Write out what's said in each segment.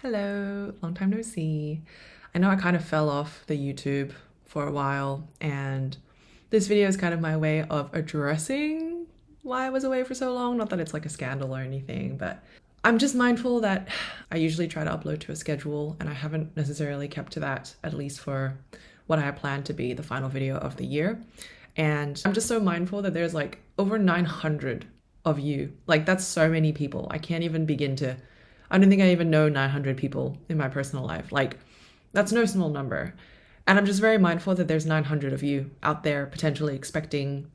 Hello, long time no see. I know I kind of fell off the YouTube for a while, and this video is kind of my way of addressing why I was away for so long. Not that it's like a scandal or anything, but I'm just mindful that I usually try to upload to a schedule, and I haven't necessarily kept to that, at least for what I had planned to be the final video of the year. And I'm just so mindful that there's like over 900 of you. Like, that's so many people. I can't even begin to I don't think I even know 900 people in my personal life. Like, that's no small number. And I'm just very mindful that there's 900 of you out there potentially expecting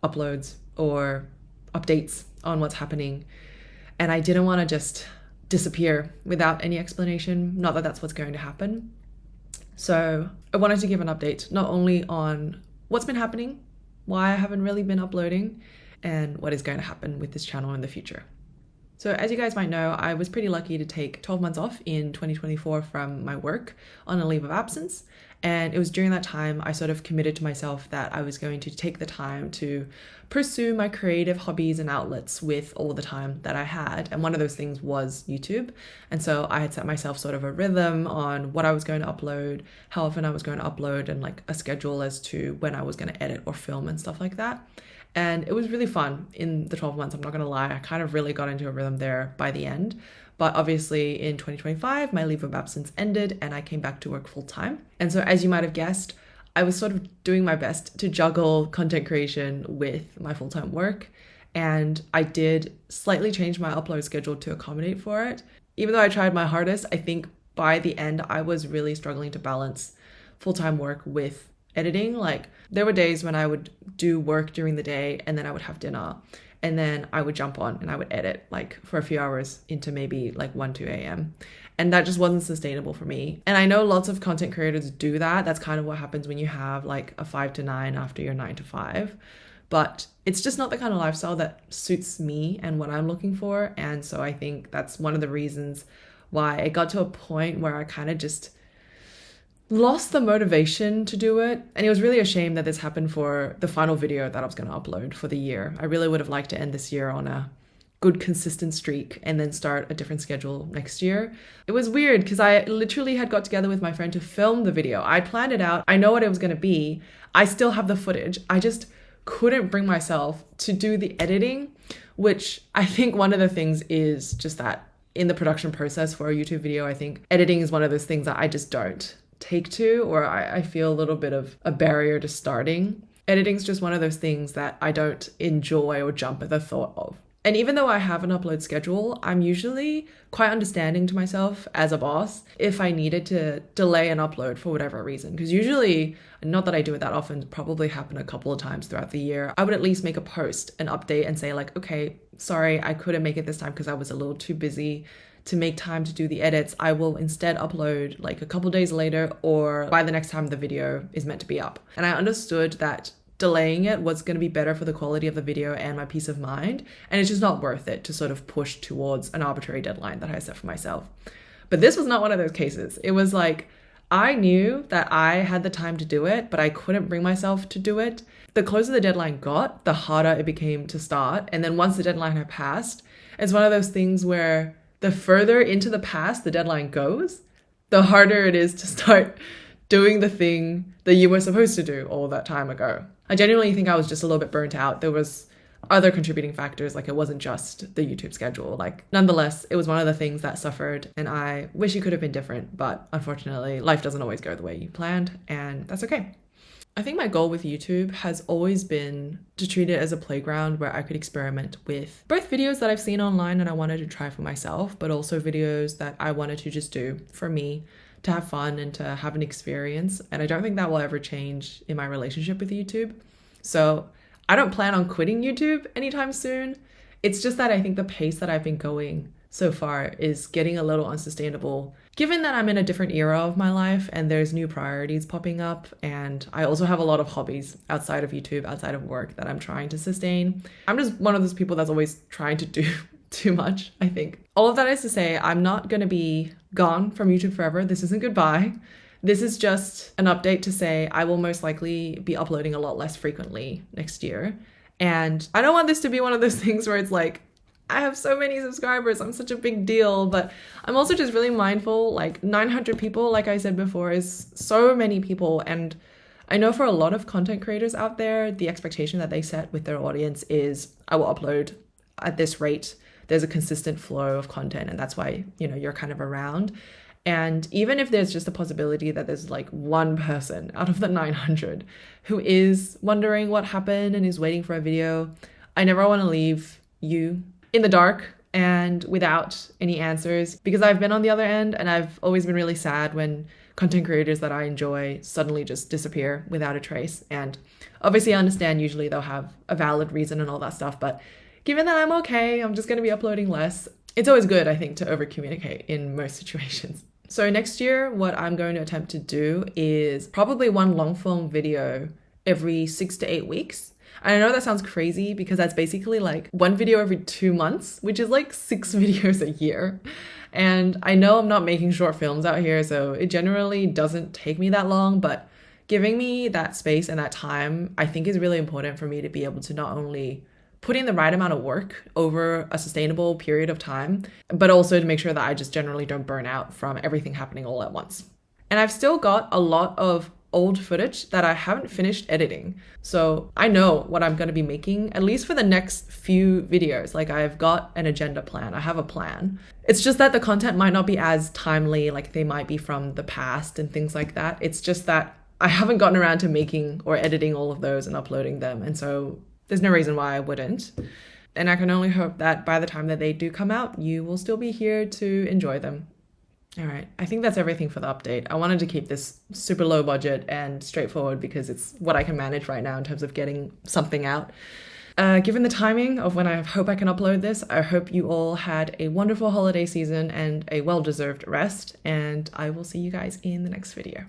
uploads or updates on what's happening. And I didn't want to just disappear without any explanation. Not that that's what's going to happen. So I wanted to give an update, not only on what's been happening, why I haven't really been uploading, and what is going to happen with this channel in the future. So as you guys might know, I was pretty lucky to take 12 months off in 2024 from my work on a leave of absence. And it was during that time I sort of committed to myself that I was going to take the time to pursue my creative hobbies and outlets with all the time that I had. And one of those things was YouTube. And so I had set myself sort of a rhythm on what I was going to upload, how often I was going to upload, and like a schedule as to when I was going to edit or film and stuff like that. And it was really fun in the 12 months. I'm not going to lie. I kind of really got into a rhythm there by the end. But obviously in 2025, my leave of absence ended and I came back to work full time. And so as you might have guessed, I was sort of doing my best to juggle content creation with my full-time work. And I did slightly change my upload schedule to accommodate for it. Even though I tried my hardest, I think by the end, I was really struggling to balance full-time work with editing. Like, there were days when I would do work during the day and then I would have dinner and then I would jump on and I would edit like for a few hours into maybe like 1, 2 a.m. And that just wasn't sustainable for me. And I know lots of content creators do that. That's kind of what happens when you have like a 5 to 9 after your 9 to 5. But it's just not the kind of lifestyle that suits me and what I'm looking for. And so I think that's one of the reasons why it got to a point where I kind of just lost the motivation to do it. And it was really a shame that this happened for the final video that I was going to upload for the year. I really would have liked to end this year on a good consistent streak and then start a different schedule next year. It was weird because I literally had got together with my friend to film the video. I planned it out. I know what it was going to be. I still have the footage. I just couldn't bring myself to do the editing, which I think one of the things is just that in the production process for a YouTube video, I think editing is one of those things that I just don't take to, or I feel a little bit of a barrier to starting. Editing's just one of those things that I don't enjoy or jump at the thought of. And even though I have an upload schedule, I'm usually quite understanding to myself as a boss if I needed to delay an upload for whatever reason. Because usually, not that I do it that often, probably happen a couple of times throughout the year, I would at least make a post, an update, and say like, okay, sorry, I couldn't make it this time because I was a little too busy to make time to do the edits. I will instead upload like a couple days later or by the next time the video is meant to be up. And I understood that delaying it was going to be better for the quality of the video and my peace of mind. And it's just not worth it to sort of push towards an arbitrary deadline that I set for myself. But this was not one of those cases. It was like, I knew that I had the time to do it, but I couldn't bring myself to do it. The closer the deadline got, the harder it became to start. And then once the deadline had passed, it's one of those things where the further into the past the deadline goes, the harder it is to start doing the thing that you were supposed to do all that time ago. I genuinely think I was just a little bit burnt out. There was other contributing factors, like it wasn't just the YouTube schedule. Like, nonetheless, it was one of the things that suffered, and I wish it could have been different, but unfortunately, life doesn't always go the way you planned, and that's okay. I think my goal with YouTube has always been to treat it as a playground where I could experiment with both videos that I've seen online and I wanted to try for myself, but also videos that I wanted to just do for me to have fun and to have an experience. And I don't think that will ever change in my relationship with YouTube. So I don't plan on quitting YouTube anytime soon. It's just that I think the pace that I've been going so far is getting a little unsustainable, given that I'm in a different era of my life and there's new priorities popping up. And I also have a lot of hobbies outside of YouTube, outside of work that I'm trying to sustain. I'm just one of those people that's always trying to do too much, I think. All of that is to say, I'm not going to be gone from YouTube forever. This isn't goodbye. This is just an update to say I will most likely be uploading a lot less frequently next year. And I don't want this to be one of those things where it's like, I have so many subscribers. I'm such a big deal. But I'm also just really mindful, like 900 people, like I said before, is so many people. And I know for a lot of content creators out there, the expectation that they set with their audience is I will upload at this rate. There's a consistent flow of content, and that's why, you're kind of around. And even if there's just a possibility that there's like one person out of the 900 who is wondering what happened and is waiting for a video, I never want to leave you in the dark and without any answers, because I've been on the other end and I've always been really sad when content creators that I enjoy suddenly just disappear without a trace. And obviously I understand usually they'll have a valid reason and all that stuff, but given that I'm okay, I'm just going to be uploading less. It's always good, I think, to over communicate in most situations. So next year, what I'm going to attempt to do is probably one long form video every 6 to 8 weeks. And I know that sounds crazy because that's basically like one video every 2 months, which is like 6 videos a year. And I know I'm not making short films out here, so it generally doesn't take me that long, but giving me that space and that time, I think is really important for me to be able to not only put in the right amount of work over a sustainable period of time, but also to make sure that I just generally don't burn out from everything happening all at once. And I've still got a lot of old footage that I haven't finished editing. So I know what I'm going to be making, at least for the next few videos. Like I've got an agenda plan. I have a plan. It's just that the content might not be as timely, like they might be from the past and things like that. It's just that I haven't gotten around to making or editing all of those and uploading them. And so there's no reason why I wouldn't. And I can only hope that by the time that they do come out, you will still be here to enjoy them. All right, I think that's everything for the update. I wanted to keep this super low budget and straightforward because it's what I can manage right now in terms of getting something out. Given the timing of when I hope I can upload this, I hope you all had a wonderful holiday season and a well-deserved rest, and I will see you guys in the next video.